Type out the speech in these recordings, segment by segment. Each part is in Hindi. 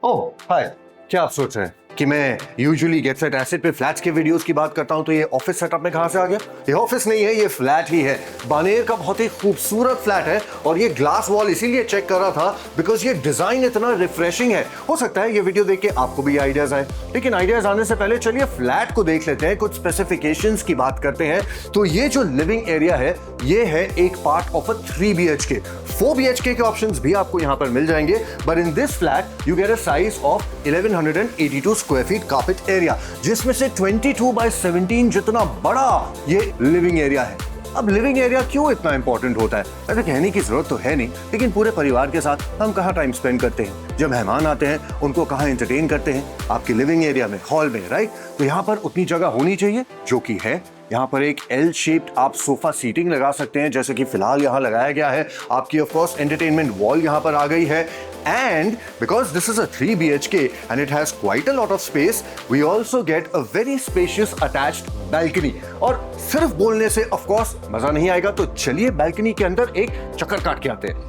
ओह हाय, क्या आप सोच रहे हैं कि मैं यूजुअली गेट सेट एसिड पे फ्लैट्स के वीडियोस की बात करता हूं, तो ये ऑफिस सेटअप में कहां से आ गया? ये ऑफिस नहीं है, ये फ्लैट ही है। बानेर का बहुत ही खूबसूरत फ्लैट है और ये ग्लास वॉल इसीलिए चेक कर रहा था बिकॉज ये डिजाइन इतना रिफ्रेशिंग है। हो सकता है ये वीडियो देख के आपको भी आइडियाज आए, लेकिन आइडियाज आने से पहले चलिए फ्लैट को देख लेते हैं, कुछ स्पेसिफिकेशंस की बात करते हैं। तो ये जो लिविंग एरिया है ये है एक part of a 3 BHK। 4 BHK के ऑप्शंस भी आपको यहां पर मिल जाएंगे, but in this flat you get a size of 1182 square feet carpet area, जिसमें से 22/17 जितना बड़ा ये लिविंग एरिया है। अब लिविंग एरिया क्यों इतना इंपॉर्टेंट होता है? ऐसे कहने की जरूरत तो है नहीं, लेकिन पूरे परिवार के साथ हम कहाँ टाइम स्पेंड करते हैं? जब मेहमान आते हैं उनको कहाँ एंटरटेन करते हैं? आपके लिविंग एरिया में, हॉल में, राइट? तो यहाँ पर उतनी जगह होनी चाहिए, जो कि है। यहाँ पर एक L शेप्ड आप सोफा सीटिंग लगा सकते हैं, जैसे कि फिलहाल यहाँ लगाया गया है। आपकी ऑफ कोर्स एंटरटेनमेंट वॉल यहाँ पर आ गई है। And because this is a 3 BHK and it has quite a lot of space, we also get a very spacious attached balcony. और सिर्फ बोलने से of course मजा नहीं आएगा, तो चलिए balcony के अंदर एक चक्कर काट के आते हैं।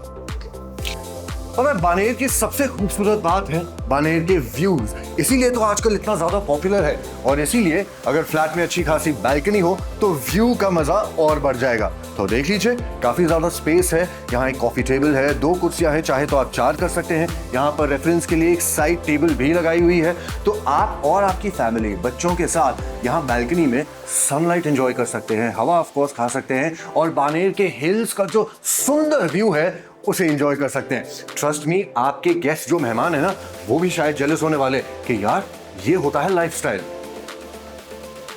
और बानेर की सबसे खूबसूरत बात है बानेर के व्यूज, इसीलिए तो आजकल इतना ज्यादा पॉपुलर है। और इसीलिए अगर फ्लैट में अच्छी खासी बैल्कनी हो तो व्यू का मजा और बढ़ जाएगा। तो देख लीजिए, काफी ज्यादा स्पेस है। यहाँ एक कॉफी टेबल है, 2 कुर्सियां हैं, चाहे तो आप 4 कर सकते हैं। यहाँ पर रेफरेंस के लिए एक साइड टेबल भी लगाई हुई है, तो आप और आपकी फैमिली बच्चों के साथ यहाँ बैल्कनी में सनलाइट एंजॉय कर सकते हैं, हवा ऑफ कोर्स खा सकते हैं, और बानेर के हिल्स का जो सुंदर व्यू है उसे एंजॉय कर सकते हैं। ट्रस्ट मी, आपके गेस्ट जो मेहमान है ना, वो भी शायद जेलस होने वाले कि यार ये होता है लाइफस्टाइल।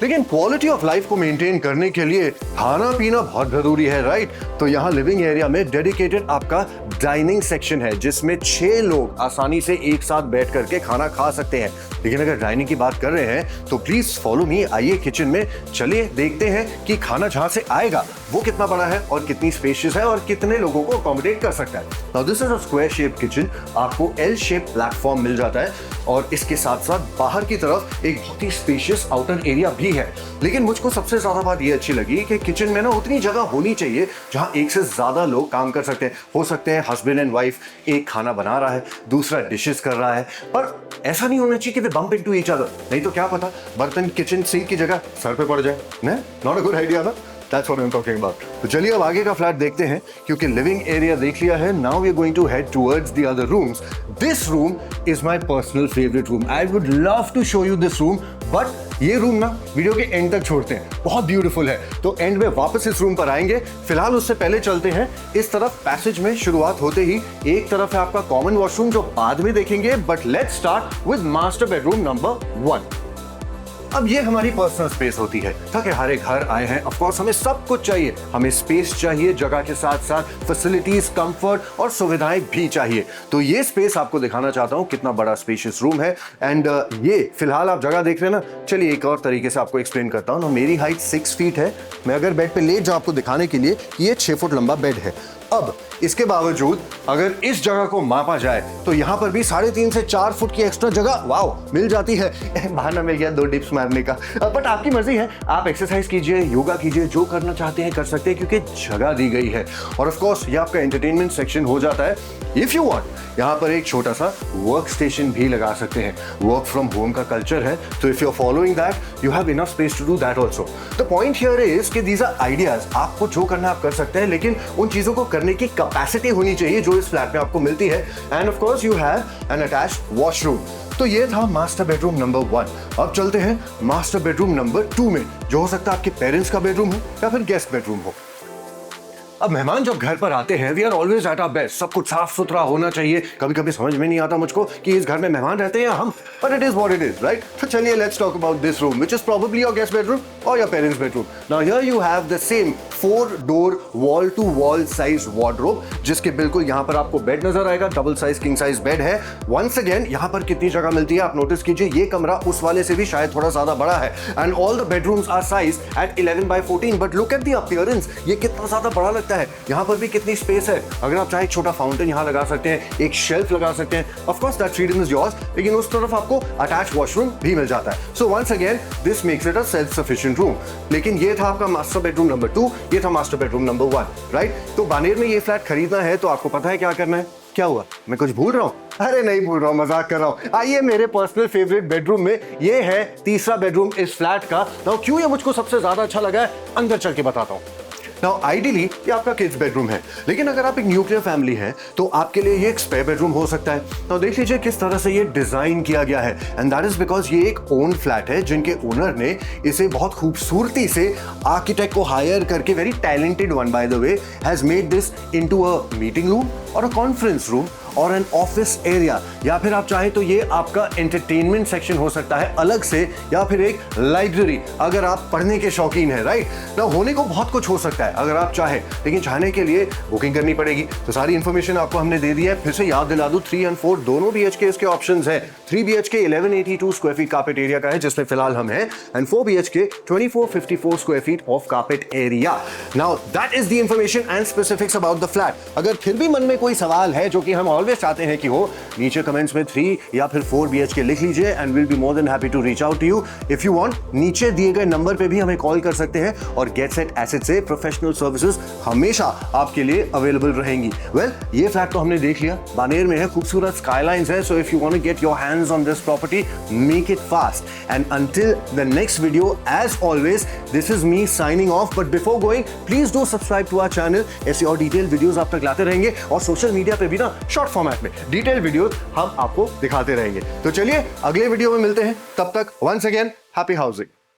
लेकिन क्वालिटी ऑफ लाइफ को मेंटेन करने के लिए खाना पीना बहुत जरूरी है, राइट? तो यहाँ लिविंग एरिया में डेडिकेटेड आपका डाइनिंग सेक्शन है, जिसमें 6 लोग आसानी से एक साथ बैठ करके खाना खा सकते हैं। लेकिन अगर डाइनिंग की बात कर रहे हैं तो प्लीज फॉलो मी, आइए किचन में, चलिए देखते हैं कि खाना जहां से आएगा वो कितना बड़ा है और कितनी स्पेशियस है और कितने लोगों को अकोमोडेट कर सकता है। Now this is a square shape kitchen. आपको L शेप प्लेटफॉर्म मिल जाता है और इसके साथ साथ बाहर की तरफ एक बहुत ही स्पेशियस आउटर एरिया भी है। लेकिन मुझको सबसे ज्यादा बात ये अच्छी लगी कि किचन में ना उतनी जगह होनी चाहिए जहां एक से ज्यादा लोग काम कर सकते हैं। हो सकते हैं हस्बैंड एंड वाइफ, एक खाना बना रहा है, दूसरा डिशेस कर रहा है, पर ऐसा नहीं होना चाहिए कि बम्प इनटू ईच अदर, नहीं तो क्या पता बर्तन किचन सिंक की जगह सर पे पड़ जाए। नॉट अ गुड आइडिया ना? That's what I'm talking about. तो चलिए अब आगे का फ्लैट देखते हैं, क्योंकि लिविंग एरिया देख लिया है। Now we are going to head towards the other rooms. This room is my personal favorite room. I would love to show you this room, but ये रूम ना वीडियो के एंड तक छोड़ते हैं, बहुत ब्यूटीफुल है, तो एंड में वापस इस रूम पर आएंगे। फिलहाल उससे पहले चलते हैं इस तरफ। पैसेज में शुरुआत होते ही एक तरफ है आपका कॉमन वॉशरूम, जो बाद में देखेंगे, but let's start with master bedroom number 1। अब ये हमारी पर्सनल स्पेस होती है। ताकि हर एक घर आए हैं, ऑफ कोर्स हमें सब कुछ चाहिए, हमें स्पेस चाहिए, जगह के साथ साथ फैसिलिटीज, कंफर्ट और सुविधाएं भी चाहिए। तो ये स्पेस आपको दिखाना चाहता हूं, कितना बड़ा स्पेशियस रूम है। एंड ये फिलहाल आप जगह देख रहे हैं ना, चलिए एक और तरीके से आपको एक्सप्लेन करता हूं। मेरी हाइट 6 फीट है। मैं अगर बेड पे लेट जाऊं आपको दिखाने के लिए कि ये 6 फुट लंबा बेड है। अब इसके बावजूद अगर इस जगह को मापा जाए तो यहां पर भी 3.5 से 4 फुट की एक्स्ट्रा जगह वाओ मिल जाती है। बहाना मिल गया 2 डिप्स मारने का। बट आपकी मर्जी है, आप एक्सरसाइज कीजिए, योगा कीजिए, जो करना चाहते हैं कर सकते हैं, क्योंकि जगह दी गई है। और ऑफ कोर्स ये आपका एंटरटेनमेंट सेक्शन हो जाता है। इफ यू वांट, यहां पर एक छोटा सा वर्क स्टेशन भी लगा सकते हैं। वर्क फ्रॉम होम का कल्चर है, तो if you are following that, you have enough space to do that also. The point here is कि दीज आर आइडियाज, आपको जो करना आप कर सकते हैं, लेकिन उन चीजों को करने की कैपेसिटी होनी चाहिए जो इस फ्लैट में आपको मिलती है। End of course you have an attached washroom. तो ये था मास्टर बेडरूम नंबर 1। अब चलते हैं मास्टर बेडरूम नंबर 2 में, जो हो सकता है आपके पेरेंट्स का बेडरूम हो या फिर गेस्ट बेडरूम हो। अब मेहमान जब घर पर आते हैं, we are always at our best, सब कुछ साफ सुथरा होना चाहिए। कभी कभी समझ में नहीं आता मुझको कि इस घर में मेहमान रहते हैं या हम, but it is what it is, right? तो चलिए let's talk about this room, which is probably your guest bedroom और your parents bedroom. Now here you have the same 4 door wall to wall size wardrobe, जिसके बिल्कुल यहाँ पर आपको बेड नजर आएगा। Double size king size bed है। वंस अगेन यहाँ पर कितनी जगह मिलती है आप नोटिस कीजिए, ये कमरा उस वाले से भी शायद थोड़ा ज्यादा बड़ा है। And all the bedrooms are size at 11/14, but look at the appearance, ये कितना ज्यादा बड़ा लगता है। यहाँ पर भी कितनी स्पेस है। अगर आप चाहे एक छोटा फाउंटेन यहाँ लगा सकते हैं, एक शेल्फ लगा सकते हैं। Of course that freedom is yours, लेकिन उस तरफ आपको अटैच वॉशरूम भी मिल जाता है। So once again this makes it a self sufficient room. लेकिन ये था आपका मास्टर बेडरूम नंबर 2, ये था मास्टर बेडरूम नंबर 1, राइट? तो बानेर में ये फ्लैट खरीदना है तो आपको पता है क्या करना है। क्या हुआ, मैं कुछ भूल रहा हूँ? अरे नहीं भूल रहा हूँ, मजाक कर रहा हूँ। आइए मेरे पर्सनल फेवरेट बेडरूम में, ये है तीसरा बेडरूम इस फ्लैट का। नाउ क्यों ये मुझको सबसे ज्यादा अच्छा लगा है, अंदर चल के बताता हूँ। नाउ आइडियली ये आपका किड्स बेडरूम है, लेकिन अगर आप एक न्यूक्लियर फैमिली है तो आपके लिए ये एक स्पेयर बेडरूम हो सकता है। नाउ देख लीजिए किस तरह से ये डिजाइन किया गया है, एंड दैट इज बिकॉज ये एक ओन फ्लैट है जिनके ओनर ने इसे बहुत खूबसूरती से आर्किटेक्ट को हायर करके, very talented one by the way, has made this into a meeting room और अ कॉन्फ्रेंस रूम और एन ऑफिस एरिया, या फिर आप चाहें तो ये आपका एंटरटेनमेंट सेक्शन हो सकता है अलग से, या फिर एक लाइब्रेरी अगर आप पढ़ने के शौकीन है, राइट ना। होने को बहुत कुछ हो सकता है अगर आप चाहें, लेकिन चाहने के लिए बुकिंग करनी पड़ेगी। तो सारी इंफॉर्मेशन आपको हमने दे दी है। फिर से याद दिला दूं, 3 और 4 दोनों BHK इसके ऑप्शंस है। 3 BHK 1182 square feet carpet area का है जिसमें फिलहाल हम हैं, and 4 BHK 2454 square feet of carpet area. Now that is the information and specifics about the flat. अगर फिर भी मन में कोई सवाल है, जो कि हम ऑलवेज चाहते हैं कि हो, नीचे कमेंट्स में 3 या फिर 4 BHK लिख लीजिए, and will be more than happy to reach out to you. If you want, नीचे दिए गए नंबर पे भी हमें कॉल कर सकते हैं, और गेट सेट एसेट से प्रोफेशनल सर्विसेज हमेशा आपके लिए अवेलेबल रहेंगी। वेल, ये फ्लैट तो हमने देख लिया, बानेर में है, खूबसूरत स्काईलाइंस है। So if you want to get your hands on this property, make it fast. And until the next video, as always, this is me signing off. But before going, please do subscribe to our channel. ऐसे और डिटेल वीडियोस आप तक लाते रहेंगे, और सोशल मीडिया पे भी ना शॉर्ट फॉर्मेट में डिटेल वीडियोस हम आपको दिखाते रहेंगे। तो चलिए अगले वीडियो में मिलते हैं, तब तक वंस अगेन हैप्पी हाउसिंग।